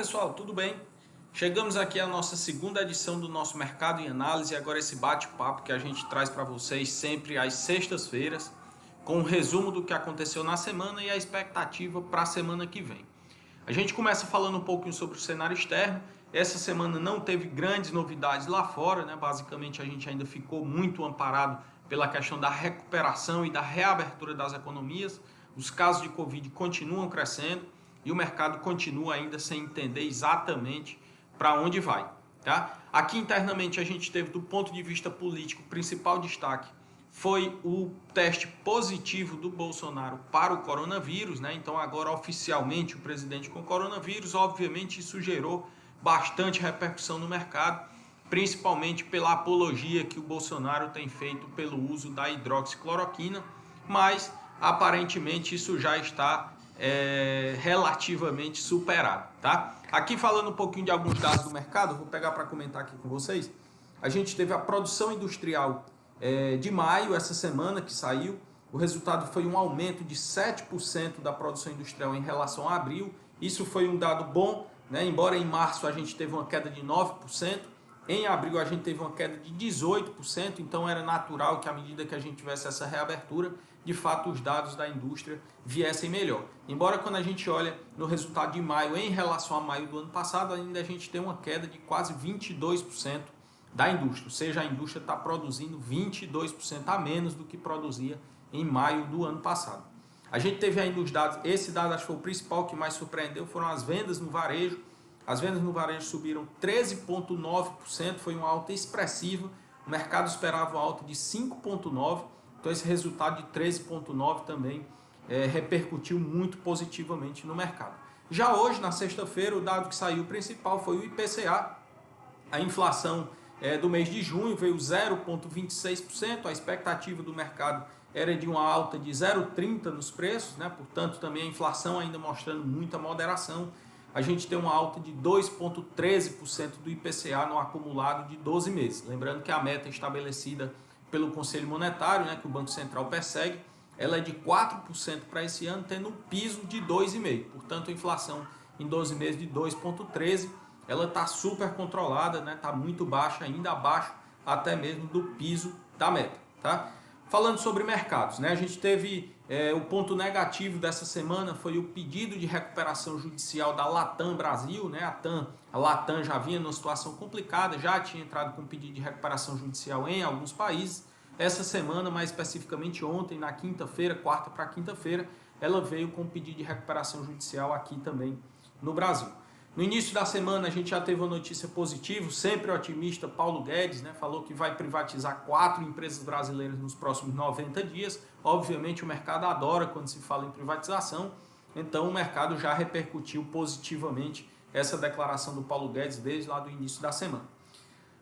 pessoal, tudo bem? Chegamos aqui à nossa segunda edição do nosso Mercado em Análise, agora esse bate-papo que a gente traz para vocês sempre às sextas-feiras, com um resumo do que aconteceu na semana e a expectativa para a semana que vem. A gente começa falando um pouquinho sobre o cenário externo. Essa semana não teve grandes novidades lá fora, né? Basicamente a gente ainda ficou muito amparado pela questão da recuperação e da reabertura das economias. Os casos de Covid continuam crescendo e o mercado continua ainda sem entender exatamente para onde vai. Tá? Aqui internamente a gente teve, do ponto de vista político, o principal destaque foi o teste positivo do Bolsonaro para o coronavírus, né? Então agora oficialmente o presidente com coronavírus. Obviamente isso gerou bastante repercussão no mercado, principalmente pela apologia que o Bolsonaro tem feito pelo uso da hidroxicloroquina, mas aparentemente isso já está relativamente superado, tá? Aqui falando um pouquinho de alguns dados do mercado, vou pegar para comentar aqui com vocês. A gente teve a produção industrial de maio, essa semana que saiu. O resultado foi um aumento de 7% da produção industrial em relação a abril. Isso foi um dado bom, né? Embora em março a gente teve uma queda de 9%, em abril a gente teve uma queda de 18%, então era natural que à medida que a gente tivesse essa reabertura, de fato os dados da indústria viessem melhor. Embora quando a gente olha no resultado de maio em relação a maio do ano passado, ainda a gente tem uma queda de quase 22% da indústria, ou seja, a indústria está produzindo 22% a menos do que produzia em maio do ano passado. A gente teve ainda os dados, esse dado acho que foi o principal que mais surpreendeu, foram as vendas no varejo. As vendas no varejo subiram 13,9%, foi uma alta expressiva. O mercado esperava uma alta de 5,9%, então esse resultado de 13,9% também repercutiu muito positivamente no mercado. Já hoje, na sexta-feira, o dado que saiu principal foi o IPCA. A inflação do mês de junho veio 0,26%, a expectativa do mercado era de uma alta de 0,30% nos preços, né? Portanto, também a inflação ainda mostrando muita moderação. A gente tem uma alta de 2,13% do IPCA no acumulado de 12 meses. Lembrando que a meta estabelecida pelo Conselho Monetário, né, que o Banco Central persegue, ela é de 4% para esse ano, tendo um piso de 2,5%. Portanto, a inflação em 12 meses de 2,13%, ela está super controlada, né, está muito baixa, ainda abaixo até mesmo do piso da meta. Tá? Falando sobre mercados, né, a gente teve o ponto negativo dessa semana foi o pedido de recuperação judicial da Latam Brasil, né? A Latam já vinha numa situação complicada, já tinha entrado com pedido de recuperação judicial em alguns países. Essa semana, mais especificamente ontem, na quinta-feira, quarta para quinta-feira, ela veio com pedido de recuperação judicial aqui também no Brasil. No início da semana a gente já teve uma notícia positiva, sempre otimista, Paulo Guedes, né, falou que vai privatizar 4 empresas brasileiras nos próximos 90 dias. Obviamente o mercado adora quando se fala em privatização, então o mercado já repercutiu positivamente essa declaração do Paulo Guedes desde lá do início da semana.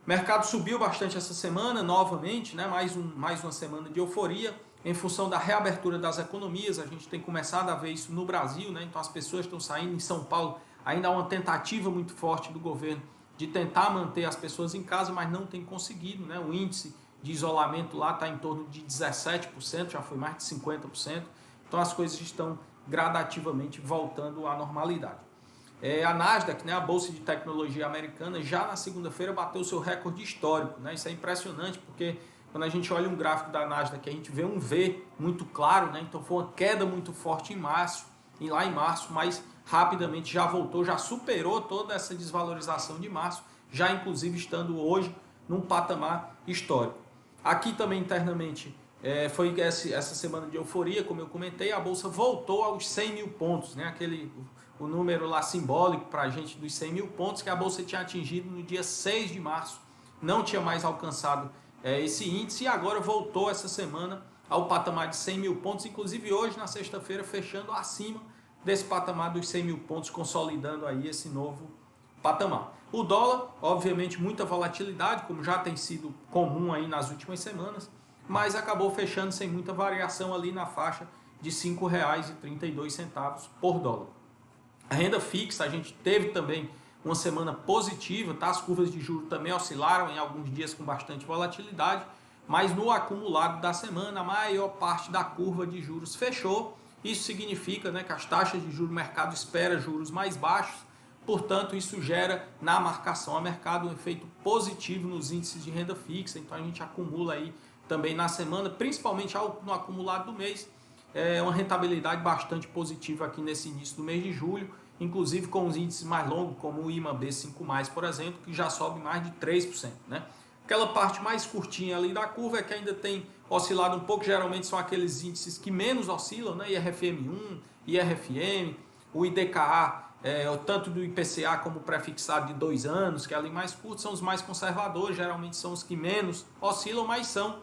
O mercado subiu bastante essa semana, novamente, né, mais uma semana de euforia, em função da reabertura das economias. A gente tem começado a ver isso no Brasil, né, então as pessoas estão saindo. Em São Paulo ainda há uma tentativa muito forte do governo de tentar manter as pessoas em casa, mas não tem conseguido, né? O índice de isolamento lá está em torno de 17%, já foi mais de 50%. Então as coisas estão gradativamente voltando à normalidade. A Nasdaq, né, a Bolsa de Tecnologia americana, já na segunda-feira bateu seu recorde histórico, né? Isso é impressionante porque quando a gente olha um gráfico da Nasdaq, a gente vê um V muito claro, né? Então foi uma queda muito forte em março, lá em março, mas rapidamente já voltou, já superou toda essa desvalorização de março, já inclusive estando hoje num patamar histórico. Aqui também internamente foi essa semana de euforia, como eu comentei, a Bolsa voltou aos 100 mil pontos, né? O número lá simbólico para a gente dos 100 mil pontos que a Bolsa tinha atingido no dia 6 de março, não tinha mais alcançado esse índice e agora voltou essa semana ao patamar de 100 mil pontos, inclusive hoje na sexta-feira fechando acima desse patamar dos 100 mil pontos, consolidando aí esse novo patamar. O dólar, obviamente, muita volatilidade, como já tem sido comum aí nas últimas semanas, mas acabou fechando sem muita variação ali na faixa de R$ 5,32 por dólar. A renda fixa, a gente teve também uma semana positiva, tá? As curvas de juros também oscilaram em alguns dias com bastante volatilidade, mas no acumulado da semana, a maior parte da curva de juros fechou. Isso significa, né, que as taxas de juros, o mercado espera juros mais baixos, portanto isso gera na marcação a mercado um efeito positivo nos índices de renda fixa, então a gente acumula aí também na semana, principalmente no acumulado do mês, uma rentabilidade bastante positiva aqui nesse início do mês de julho, inclusive com os índices mais longos, como o IMA B5+, por exemplo, que já sobe mais de 3%, né? Aquela parte mais curtinha ali da curva é que ainda tem oscilado um pouco, geralmente são aqueles índices que menos oscilam, né? IRFM1, IRFM, o IDKA, tanto do IPCA como pré-fixado de 2 anos, que é ali mais curto, são os mais conservadores, geralmente são os que menos oscilam, mas são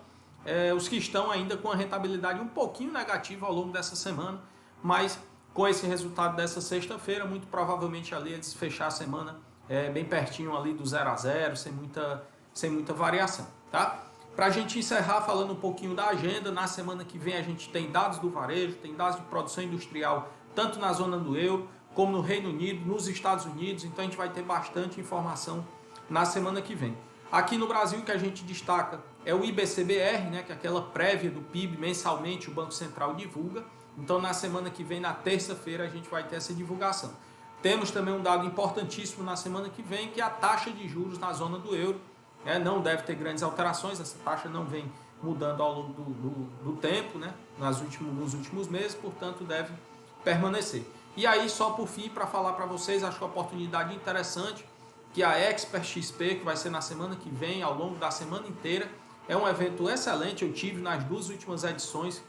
os que estão ainda com a rentabilidade um pouquinho negativa ao longo dessa semana, mas com esse resultado dessa sexta-feira, muito provavelmente ali eles fechar a semana bem pertinho ali do 0 a 0, sem muita variação, tá? Para a gente encerrar falando um pouquinho da agenda, na semana que vem a gente tem dados do varejo, tem dados de produção industrial, tanto na zona do euro, como no Reino Unido, nos Estados Unidos, então a gente vai ter bastante informação na semana que vem. Aqui no Brasil, o que a gente destaca é o IBCBR, né, que é aquela prévia do PIB mensalmente o Banco Central divulga. Então, na semana que vem, na terça-feira, a gente vai ter essa divulgação. Temos também um dado importantíssimo na semana que vem, que é a taxa de juros na zona do euro. Não deve ter grandes alterações, essa taxa não vem mudando ao longo do tempo, né, nos últimos meses, portanto, deve permanecer. E aí, só por fim, para falar para vocês, acho que é uma oportunidade interessante, que a Expert XP, que vai ser na semana que vem, ao longo da semana inteira, é um evento excelente, eu tive nas 2 últimas edições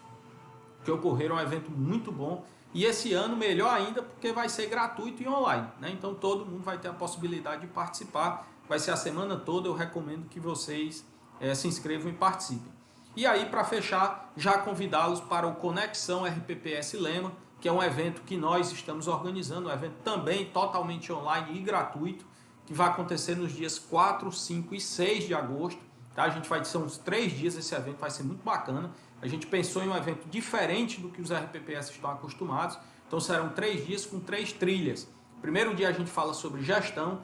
que ocorreram, um evento muito bom, e esse ano melhor ainda porque vai ser gratuito e online, né? Então todo mundo vai ter a possibilidade de participar, vai ser a semana toda, eu recomendo que vocês se inscrevam e participem. E aí, para fechar, já convidá-los para o Conexão RPPS Lema, que é um evento que nós estamos organizando, um evento também totalmente online e gratuito, que vai acontecer nos dias 4, 5 e 6 de agosto. Tá? A gente vai ter uns 3 dias esse evento, vai ser muito bacana. A gente pensou em um evento diferente do que os RPPS estão acostumados. Então serão 3 dias com 3 trilhas. Primeiro dia a gente fala sobre gestão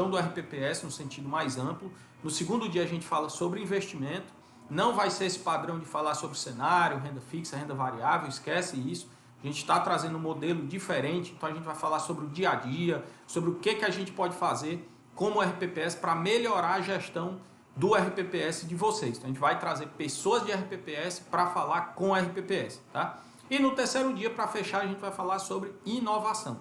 do RPPS no sentido mais amplo. No segundo dia a gente fala sobre investimento. Não vai ser esse padrão de falar sobre cenário, renda fixa, renda variável, esquece isso. A gente está trazendo um modelo diferente, então a gente vai falar sobre o dia a dia, sobre o que a gente pode fazer como RPPS para melhorar a gestão do RPPS de vocês. Então a gente vai trazer pessoas de RPPS para falar com RPPS, tá? E no terceiro dia, para fechar, a gente vai falar sobre inovação.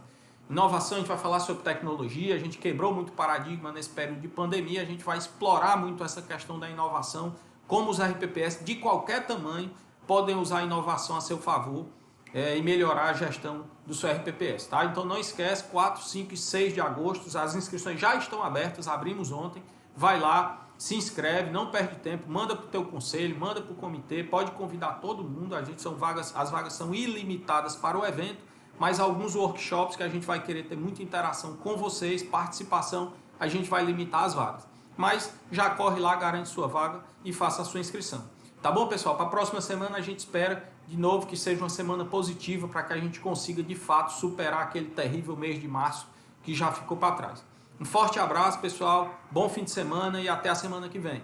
Inovação, a gente vai falar sobre tecnologia, a gente quebrou muito paradigma nesse período de pandemia, a gente vai explorar muito essa questão da inovação, como os RPPS de qualquer tamanho podem usar a inovação a seu favor e melhorar a gestão do seu RPPS, tá? Então não esquece, 4, 5 e 6 de agosto, as inscrições já estão abertas, abrimos ontem, vai lá, se inscreve, não perde tempo, manda para o teu conselho, manda para o comitê, pode convidar todo mundo, as vagas são ilimitadas para o evento, mas alguns workshops que a gente vai querer ter muita interação com vocês, participação, a gente vai limitar as vagas. Mas já corre lá, garante sua vaga e faça a sua inscrição. Tá bom, pessoal? Para a próxima semana a gente espera de novo que seja uma semana positiva para que a gente consiga de fato superar aquele terrível mês de março que já ficou para trás. Um forte abraço, pessoal, bom fim de semana e até a semana que vem.